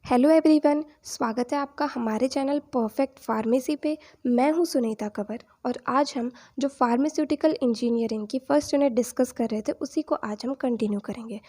Hello everyone, स्वागत है आपका हमारे चैनल परफेक्ट फार्मेसी पे। मैं हूं सुनीता कंवर और आज हम जो फार्मास्यूटिकल इंजीनियरिंग की फर्स्ट यूनिट डिस्कस कर रहे थे उसी को आज हम कंटिन्यू करेंगे।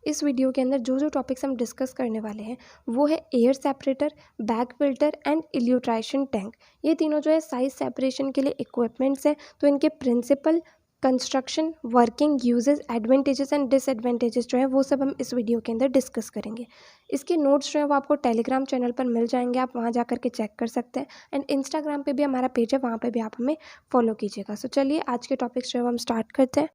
इस वीडियो के अंदर जो जो टॉपिक्स हम डिस्कस करने वाले हैं वो है air separator, bag filter and elutriation tank. ये तीनों जो है साइज सेपरेशन के लिए इक्विपमेंट्स हैं। तो इनके principle, construction, working, uses, advantages and disadvantages जो है वो सब हम इस वीडियो के अंदर डिस्कस करेंगे। इसके नोट्स जो है वो आपको टेलीग्राम चैनल पर मिल जाएंगे, आप वहाँ जा करके चेक कर सकते हैं। एंड इंस्टाग्राम पे भी हमारा पेज है, वहाँ पे भी आप हमें फॉलो कीजिएगा। चलिए आज के टॉपिक्स जो है वो हम स्टार्ट करते हैं।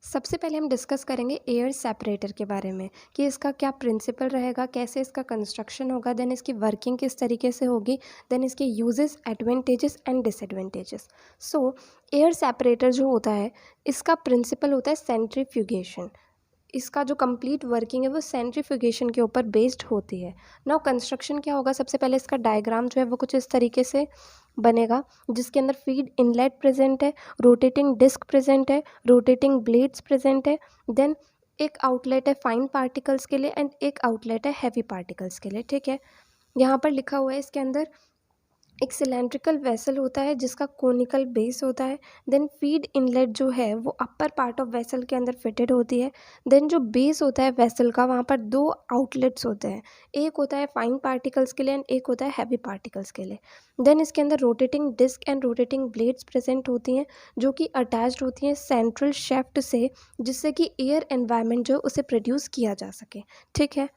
सबसे पहले हम डिस्कस करेंगे एयर सेपरेटर के बारे में कि इसका क्या प्रिंसिपल रहेगा, कैसे इसका कंस्ट्रक्शन होगा, देन इसकी वर्किंग किस तरीके से होगी, देन इसके uses, advantages and disadvantages. Air separator जो होता है इसका प्रिंसिपल होता है सेंट्रीफ्यूगेशन। इसका जो कंप्लीट वर्किंग है वो सेंट्रीफ्यूगेशन के ऊपर बेस्ड होती है। नाउ कंस्ट्रक्शन क्या होगा, सबसे पहले इसका डायग्राम जो है वो कुछ इस तरीके से बनेगा जिसके अंदर फीड इनलेट प्रेजेंट है, रोटेटिंग डिस्क प्रेजेंट है, रोटेटिंग ब्लेड्स प्रेजेंट है, देन एक आउटलेट है फाइन पार्टिकल्स के लिए एंड एक आउटलेट है हैवी पार्टिकल्स के लिए। ठीक है, यहाँ पर लिखा हुआ है इसके अंदर एक सिलेंड्रिकल वेसल होता है जिसका कोनिकल बेस होता है। देन फीड इनलेट जो है वो अपर पार्ट ऑफ वेसल के अंदर फिटेड होती है। देन जो बेस होता है वेसल का, वहाँ पर दो आउटलेट्स होते हैं, एक होता है फाइन पार्टिकल्स के लिए एंड एक होता है हैवी पार्टिकल्स के लिए। देन इसके अंदर rotating disc and rotating blades present होती हैं जो कि अटैच्ड होती हैं सेंट्रल शेफ्ट से, जिससे कि एयर एनवायरनमेंट जो है उसे प्रोड्यूस किया जा सके। ठीक है,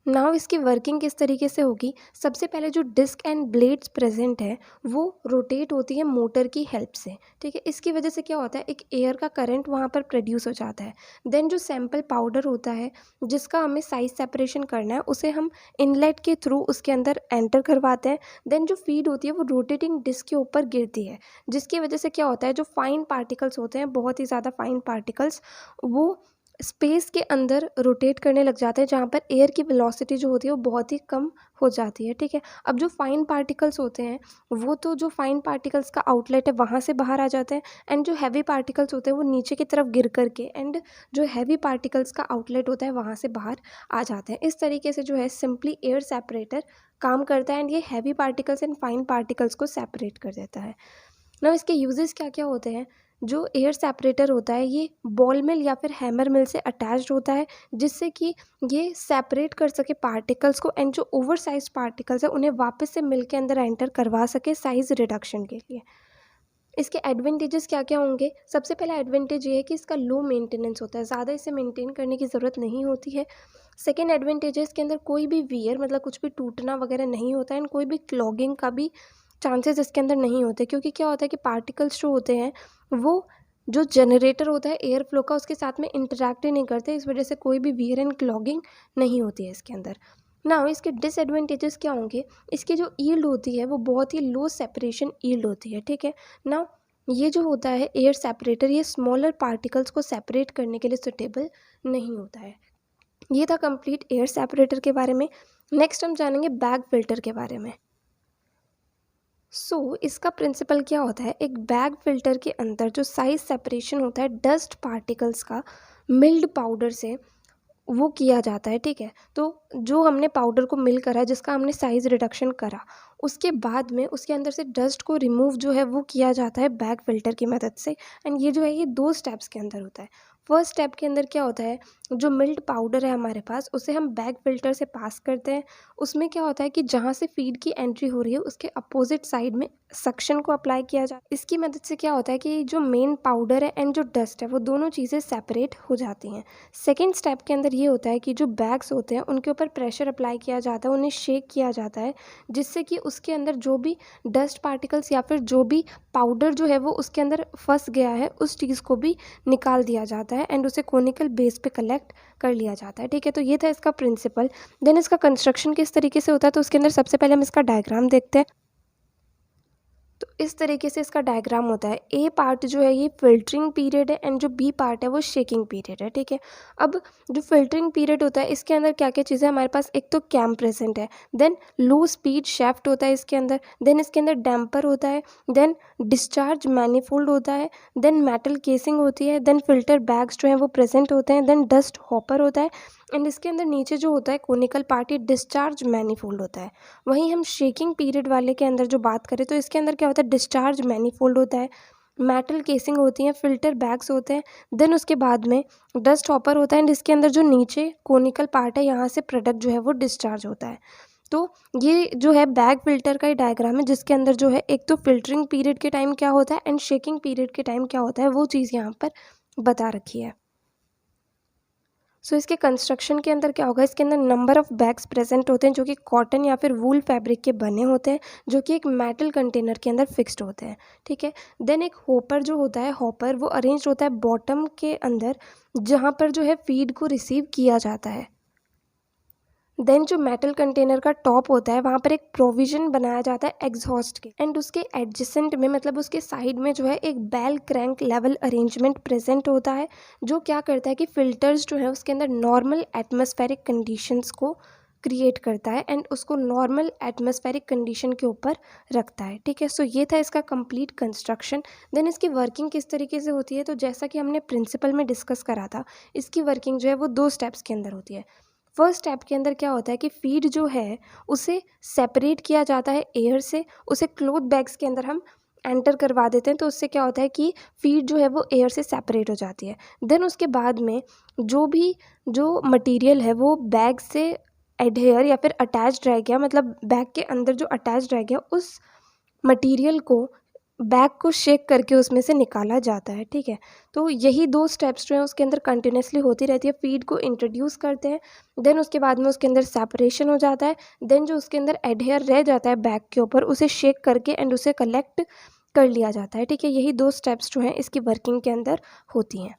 नाउ इसकी वर्किंग किस तरीके से होगी। सबसे पहले जो डिस्क एंड ब्लेड्स प्रेजेंट है वो रोटेट होती है मोटर की हेल्प से। ठीक है, इसकी वजह से क्या होता है, एक एयर का करंट वहाँ पर प्रोड्यूस हो जाता है। देन जो सैम्पल पाउडर होता है जिसका हमें साइज सेपरेशन करना है उसे हम इनलेट के थ्रू उसके अंदर एंटर करवाते हैं। देन जो फीड होती है वो रोटेटिंग डिस्क के ऊपर गिरती है, जिसकी वजह से क्या होता है, जो फाइन पार्टिकल्स होते हैं, बहुत ही ज़्यादा फाइन पार्टिकल्स, वो स्पेस के अंदर रोटेट करने लग जाते हैं जहाँ पर एयर की वेलोसिटी जो होती है वो बहुत ही कम हो जाती है। ठीक है, अब जो फाइन पार्टिकल्स होते हैं वो तो जो फाइन पार्टिकल्स का आउटलेट है वहाँ से बाहर आ जाते हैं, एंड जो हैवी पार्टिकल्स होते हैं वो नीचे की तरफ गिर करके एंड जो हैवी पार्टिकल्स का आउटलेट होता है वहाँ से बाहर आ जाते हैं। इस तरीके से जो है सिंपली एयर सेपरेटर काम करता है एंड ये heavy particles and fine particles को सेपरेट कर देता है। ना इसके यूजेस क्या क्या होते हैं। जो एयर सेपरेटर होता है ये बॉल मिल या फिर हैमर मिल से अटैच्ड होता है, जिससे कि ये सेपरेट कर सके पार्टिकल्स को एंड जो ओवर साइज पार्टिकल्स है उन्हें वापस से मिल के अंदर एंटर करवा सके साइज रिडक्शन के लिए। इसके एडवांटेजेस क्या क्या होंगे। सबसे पहला एडवांटेज ये है कि इसका लो मेंटेनेंस होता है, ज़्यादा इसे मेंटेन करने की ज़रूरत नहीं होती है। सेकेंड एडवांटेज है इसके अंदर कोई भी वियर मतलब कुछ भी टूटना वगैरह नहीं होता है एंड कोई भी क्लॉगिंग का भी चांसेस इसके अंदर नहीं होते, क्योंकि क्या होता है कि पार्टिकल्स जो होते हैं वो जो जनरेटर होता है एयर फ्लो का उसके साथ में इंटरैक्ट ही नहीं करते, इस वजह से कोई भी वियर एंड क्लॉगिंग नहीं होती है इसके अंदर। ना इसके डिसएडवांटेजेस क्या होंगे, इसकी जो ईल्ड होती है वो बहुत ही लो सेपरेशन ईल्ड होती है। ठीक है ना, ये जो होता है एयर सेपरेटर ये स्मॉलर पार्टिकल्स को सेपरेट करने के लिए सुटेबल नहीं होता है। ये था कंप्लीट एयर सेपरेटर के बारे में। नेक्स्ट हम जानेंगे बैग फिल्टर के बारे में। इसका प्रिंसिपल क्या होता है, एक बैग फिल्टर के अंदर जो साइज सेपरेशन होता है डस्ट पार्टिकल्स का मिल्ड पाउडर से वो किया जाता है। ठीक है, तो जो हमने पाउडर को मिल करा जिसका हमने साइज रिडक्शन करा उसके बाद में उसके अंदर से डस्ट को रिमूव जो है वो किया जाता है बैग फिल्टर की मदद से। एंड ये जो है ये दो स्टेप्स के अंदर होता है। फर्स्ट स्टेप के अंदर क्या होता है, जो मिल्ड पाउडर है हमारे पास उसे हम बैग फिल्टर से पास करते हैं। उसमें क्या होता है कि जहाँ से फीड की एंट्री हो रही है उसके अपोजिट साइड में सक्शन को अप्लाई किया जाता है। इसकी मदद से क्या होता है कि जो मेन पाउडर है एंड जो डस्ट है वो दोनों चीज़ें सेपरेट हो जाती हैं। सेकेंड स्टेप के अंदर ये होता है कि जो बैग्स होते हैं उनके ऊपर प्रेशर अप्लाई किया जाता है, उन्हें शेक किया जाता है, जिससे कि उसके अंदर जो भी डस्ट पार्टिकल्स या फिर जो भी पाउडर जो है वो उसके अंदर फंस गया है उस चीज़ को भी निकाल दिया जाता है एंड उसे कोनिकल बेस पे कलेक्ट कर लिया जाता है। ठीक है, तो ये था इसका प्रिंसिपल। देन इसका कंस्ट्रक्शन किस तरीके से होता है, तो उसके अंदर सबसे पहले हम इसका डायग्राम देखते हैं। तो इस तरीके से इसका डायग्राम होता है। ए पार्ट जो है ये फिल्टरिंग पीरियड है एंड जो बी पार्ट है वो शेकिंग पीरियड है, ठीक है। अब जो फिल्टरिंग पीरियड होता है इसके अंदर क्या क्या चीज़ें हमारे पास, एक तो कैम प्रेजेंट है, देन लो स्पीड शाफ्ट होता है इसके अंदर, देन इसके अंदर डैम्पर होता है, देन डिस्चार्ज मैनिफोल्ड होता है, देन मेटल केसिंग होती है, देन फिल्टर बैग्स जो हैं वो प्रेजेंट होते हैं, देन डस्ट हॉपर होता है एंड इसके अंदर नीचे जो होता है कोनिकल पार्ट ये डिस्चार्ज मैनिफोल्ड होता है। वहीं हम शेकिंग पीरियड वाले के अंदर जो बात करें तो इसके अंदर क्या होता है, डिस्चार्ज मैनिफोल्ड होता है, मेटल केसिंग होती हैं, फिल्टर बैग्स होते हैं, देन उसके बाद में डस्ट हॉपर होता है एंड इसके अंदर जो नीचे कोनिकल पार्ट है यहाँ से प्रोडक्ट जो है वो डिस्चार्ज होता है। तो ये जो है बैग फिल्टर का ही डायग्राम है जिसके अंदर जो है एक तो फिल्टरिंग पीरियड के टाइम क्या होता है एंड शेकिंग पीरियड के टाइम क्या होता है वो चीज़ यहाँ पर बता रखी है। सो इसके कंस्ट्रक्शन के अंदर क्या होगा, इसके अंदर नंबर ऑफ बैग्स प्रेजेंट होते हैं जो कि कॉटन या फिर वूल फैब्रिक के बने होते हैं, जो कि एक मेटल कंटेनर के अंदर फिक्स्ड होते हैं, ठीक है। देन एक हॉपर जो होता है, हॉपर वो अरेंज होता है बॉटम के अंदर जहाँ पर जो है फीड को रिसीव किया जाता है। देन जो मेटल कंटेनर का टॉप होता है वहाँ पर एक प्रोविजन बनाया जाता है एग्जॉस्ट के एंड उसके एडजेसेंट में मतलब उसके साइड में जो है एक bell crank lever arrangement present होता है, जो क्या करता है कि फिल्टर्स जो है उसके अंदर नॉर्मल एटमॉस्फेरिक कंडीशंस को क्रिएट करता है एंड उसको नॉर्मल एटमॉस्फेरिक कंडीशन के ऊपर रखता है, ठीक है। सो ये था इसका कंप्लीट कंस्ट्रक्शन। देन इसकी वर्किंग किस तरीके से होती है, तो जैसा कि हमने प्रिंसिपल में डिस्कस करा था, इसकी वर्किंग जो है वो 2 स्टेप्स के अंदर होती है। फर्स्ट स्टेप के अंदर क्या होता है कि फीड जो है उसे सेपरेट किया जाता है एयर से, उसे क्लॉथ बैग्स के अंदर हम एंटर करवा देते हैं, तो उससे क्या होता है कि फीड जो है वो एयर से सेपरेट हो जाती है। देन उसके बाद में जो मटेरियल है वो बैग से एडहेयर या फिर अटैच्ड रह गया, मतलब बैग के अंदर जो अटैच्ड रह गया उस मटेरियल को बैग को शेक करके उसमें से निकाला जाता है, ठीक है। तो यही 2 स्टेप्स जो हैं उसके अंदर कंटिन्यूसली होती रहती है। फीड को इंट्रोड्यूस करते हैं, देन उसके बाद में उसके अंदर सेपरेशन हो जाता है, देन जो उसके अंदर एडहेयर रह जाता है बैग के ऊपर उसे शेक करके एंड उसे कलेक्ट कर लिया जाता है, ठीक है। यही 2 स्टेप्स जो हैं इसकी वर्किंग के अंदर होती हैं।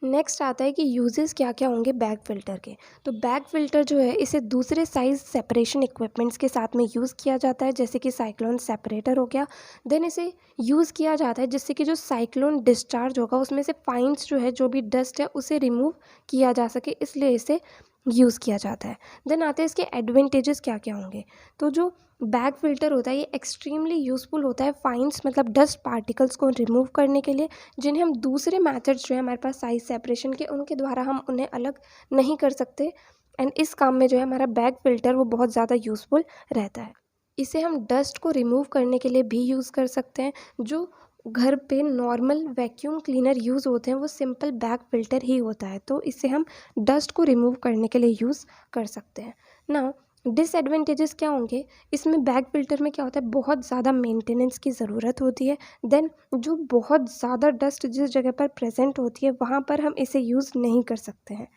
नेक्स्ट आता है कि यूजेस क्या क्या होंगे बैग फ़िल्टर के। तो बैग फ़िल्टर जो है इसे दूसरे साइज़ सेपरेशन इक्विपमेंट्स के साथ में यूज़ किया जाता है, जैसे कि साइक्लोन सेपरेटर हो गया। देन इसे यूज़ किया जाता है जिससे कि जो साइक्लोन डिस्चार्ज होगा उसमें से फाइन्स जो है, जो भी डस्ट है उसे रिमूव किया जा सके, इसलिए इसे यूज़ किया जाता है। देन आते हैं इसके एडवांटेजेस क्या क्या होंगे। तो जो बैग फ़िल्टर होता है ये एक्सट्रीमली यूज़फुल होता है फाइन्स मतलब डस्ट पार्टिकल्स को रिमूव करने के लिए, जिन्हें हम दूसरे मेथड्स जो है हमारे पास साइज सेपरेशन के उनके द्वारा हम उन्हें अलग नहीं कर सकते। एंड इस काम में जो है हमारा बैग फ़िल्टर वो बहुत ज़्यादा यूज़फुल रहता है। इसे हम डस्ट को रिमूव करने के लिए भी यूज़ कर सकते हैं। जो घर पे नॉर्मल वैक्यूम क्लीनर यूज़ होते हैं वो सिंपल बैग फ़िल्टर ही होता है, तो इसे हम डस्ट को रिमूव करने के लिए यूज़ कर सकते हैं ना। डिसएडवांटेजेस क्या होंगे, इसमें बैग फ़िल्टर में क्या होता है बहुत ज़्यादा मेंटेनेंस की ज़रूरत होती है। देन जो बहुत ज़्यादा डस्ट जिस जगह पर प्रेजेंट होती है वहाँ पर हम इसे यूज़ नहीं कर सकते हैं।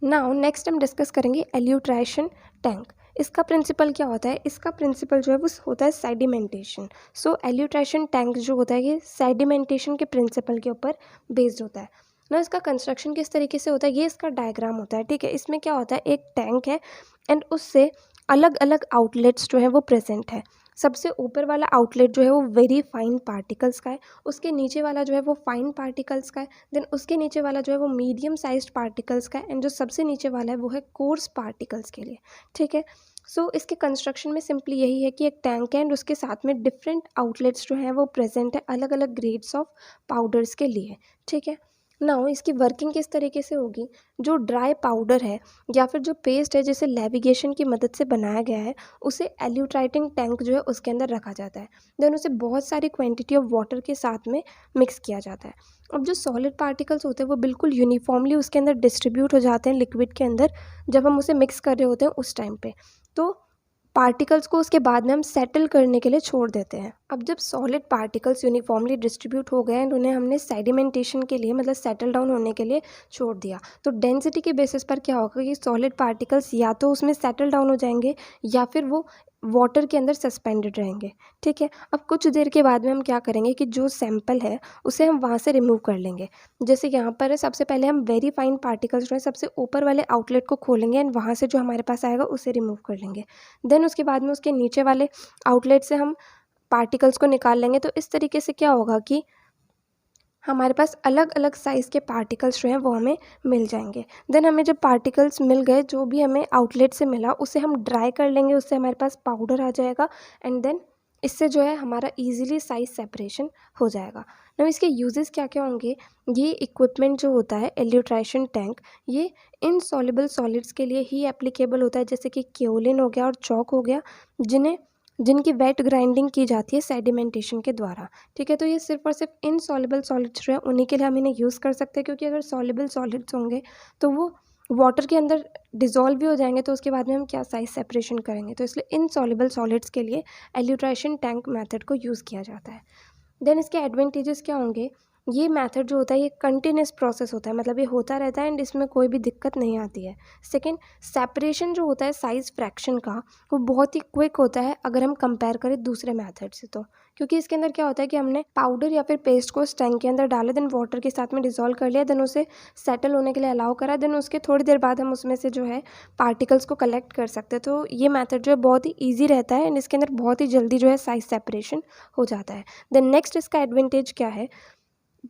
नाउ नेक्स्ट हम डिस्कस करेंगे एल्यूट्रेशन टैंक। इसका प्रिंसिपल क्या होता है, इसका प्रिंसिपल जो है वो होता है सेडिमेंटेशन। सो एल्यूट्रेशन टैंक जो होता है ये सेडिमेंटेशन के प्रिंसिपल के ऊपर बेस्ड होता है ना। इसका कंस्ट्रक्शन किस तरीके से होता है, ये इसका डायग्राम होता है, ठीक है। इसमें क्या होता है, एक टैंक है एंड उससे अलग अलग आउटलेट्स जो है वो प्रेजेंट है। सबसे ऊपर वाला आउटलेट जो है वो वेरी फाइन पार्टिकल्स का है, उसके नीचे वाला जो है वो फाइन पार्टिकल्स का है, देन उसके नीचे वाला जो है वो मीडियम साइज्ड पार्टिकल्स का है एंड जो सबसे नीचे वाला है वो है कोर्स पार्टिकल्स के लिए, ठीक है। सो इसके कंस्ट्रक्शन में सिंपली यही है कि एक टैंक है एंड उसके साथ में डिफरेंट आउटलेट्स जो हैं वो प्रेजेंट है अलग अलग ग्रेड्स ऑफ पाउडर्स के लिए, ठीक है। नाउ इसकी वर्किंग किस तरीके से होगी, जो ड्राई पाउडर है या फिर जो पेस्ट है जिसे लेविगेशन की मदद से बनाया गया है उसे एल्यूट्राइटिंग टैंक जो है उसके अंदर रखा जाता है। देन उसे बहुत सारी क्वांटिटी ऑफ वाटर के साथ में मिक्स किया जाता है। अब जो सॉलिड पार्टिकल्स होते हैं वो बिल्कुल यूनिफॉर्मली उसके अंदर डिस्ट्रीब्यूट हो जाते हैं लिक्विड के अंदर जब हम उसे मिक्स कर रहे होते हैं उस टाइम पे। तो पार्टिकल्स को उसके बाद में हम सेटल करने के लिए छोड़ देते हैं। अब जब सॉलिड पार्टिकल्स यूनिफॉर्मली डिस्ट्रीब्यूट हो गए एंड उन्हें हमने सेडिमेंटेशन के लिए मतलब सेटल डाउन होने के लिए छोड़ दिया, तो डेंसिटी के बेसिस पर क्या होगा कि सॉलिड पार्टिकल्स या तो उसमें सेटल डाउन हो जाएंगे या फिर वो वाटर के अंदर सस्पेंडेड रहेंगे, ठीक है। अब कुछ देर के बाद में हम क्या करेंगे कि जो सैंपल है उसे हम वहाँ से रिमूव कर लेंगे। जैसे यहाँ पर है, सबसे पहले हम वेरी फाइन पार्टिकल्स जो है सबसे ऊपर वाले आउटलेट को खोलेंगे एंड वहाँ से जो हमारे पास आएगा उसे रिमूव कर लेंगे। देन उसके बाद में उसके नीचे वाले आउटलेट से हम पार्टिकल्स को निकाल लेंगे तो इस तरीके से क्या होगा कि हमारे पास अलग अलग साइज़ के पार्टिकल्स जो हैं वो हमें मिल जाएंगे। देन हमें जब पार्टिकल्स मिल गए, जो भी हमें आउटलेट से मिला उसे हम ड्राई कर लेंगे, उससे हमारे पास पाउडर आ जाएगा एंड देन इससे जो है हमारा इजीली साइज सेपरेशन हो जाएगा। ना इसके यूजेस क्या क्या होंगे, ये इक्विपमेंट जो होता है एल्यूट्रेशन टैंक, ये इनसॉल्युबल सॉलिड्स के लिए ही एप्लीकेबल होता है, जैसे कि केओलिन हो गया और चॉक हो गया, जिनकी वेट ग्राइंडिंग की जाती है सेडिमेंटेशन के द्वारा। ठीक है, तो ये सिर्फ और सिर्फ इनसॉल्युबल सॉलिड्स जो है उन्हीं के लिए हम इन्हें यूज़ कर सकते हैं, क्योंकि अगर सॉल्युबल सॉलिड्स होंगे तो वो वाटर के अंदर डिज़ोल्व भी हो जाएंगे, तो उसके बाद में हम क्या साइज सेपरेशन करेंगे। तो इसलिए इनसॉल्युबल सॉलिड्स के लिए एल्यूट्रेशन टैंक मेथड को यूज़ किया जाता है। देन इसके एडवांटेजेस क्या होंगे, ये मेथड जो होता है ये कंटिन्यूस प्रोसेस होता है, मतलब ये होता रहता है एंड इसमें कोई भी दिक्कत नहीं आती है। सेकेंड, सेपरेशन जो होता है साइज़ फ्रैक्शन का, वो बहुत ही क्विक होता है अगर हम कंपेयर करें दूसरे मेथड से। तो क्योंकि इसके अंदर क्या होता है कि हमने पाउडर या फिर पेस्ट को उस टैंक के अंदर डाला, देन वाटर के साथ में डिज़ोल्व कर लिया, देन उसे सेटल होने के लिए अलाउ करा, देन उसके थोड़ी देर बाद हम उसमें से जो है पार्टिकल्स को कलेक्ट कर सकते हैं। तो ये मेथड जो है बहुत ही ईजी रहता है एंड इसके अंदर बहुत ही जल्दी जो है साइज सेपरेशन हो जाता है। देन नेक्स्ट इसका एडवांटेज क्या है,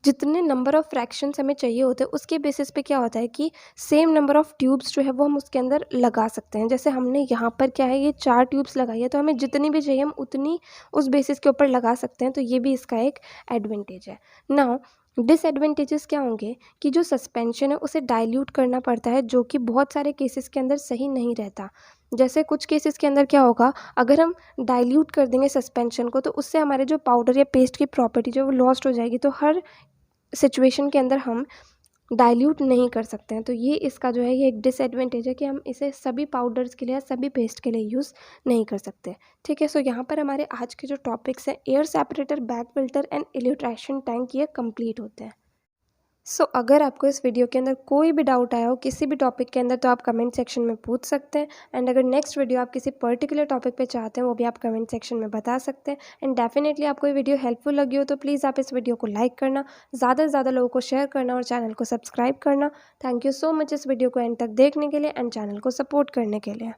जितने नंबर ऑफ़ फ्रैक्शंस हमें चाहिए होते हैं उसके बेसिस पे क्या होता है कि सेम नंबर ऑफ़ ट्यूब्स जो है वो हम उसके अंदर लगा सकते हैं। जैसे हमने यहाँ पर क्या है, ये 4 ट्यूब्स लगाई है, तो हमें जितनी भी चाहिए हम उतनी उस बेसिस के ऊपर लगा सकते हैं। तो ये भी इसका एक एडवांटेज है। नाउ डिसएडवांटेजेस क्या होंगे कि जो सस्पेंशन है उसे डाइल्यूट करना पड़ता है, जो कि बहुत सारे केसेस के अंदर सही नहीं रहता। जैसे कुछ केसेस के अंदर क्या होगा, अगर हम डाइल्यूट कर देंगे सस्पेंशन को तो उससे हमारे जो पाउडर या पेस्ट की प्रॉपर्टी जो है वो लॉस्ट हो जाएगी। तो हर सिचुएशन के अंदर हम डाइल्यूट नहीं कर सकते हैं। तो ये इसका जो है ये एक डिसएडवांटेज है कि हम इसे सभी पाउडर्स के लिए या सभी पेस्ट के लिए यूज़ नहीं कर सकते। ठीक है, सो यहाँ पर हमारे आज के जो टॉपिक्स हैं air separator, bag filter and elutriation tank, ये कंप्लीट होते हैं। सो अगर आपको इस वीडियो के अंदर कोई भी डाउट आया हो किसी भी टॉपिक के अंदर तो आप कमेंट सेक्शन में पूछ सकते हैं एंड अगर नेक्स्ट वीडियो आप किसी पर्टिकुलर टॉपिक पे चाहते हैं वो भी आप कमेंट सेक्शन में बता सकते हैं। एंड डेफिनेटली आपको ये वीडियो हेल्पफुल लगी हो तो प्लीज़ आप इस वीडियो को लाइक करना, ज़्यादा से ज़्यादा लोगों को शेयर करना और चैनल को सब्सक्राइब करना। थैंक यू सो मच इस वीडियो को एंड तक देखने के लिए एंड चैनल को सपोर्ट करने के लिए।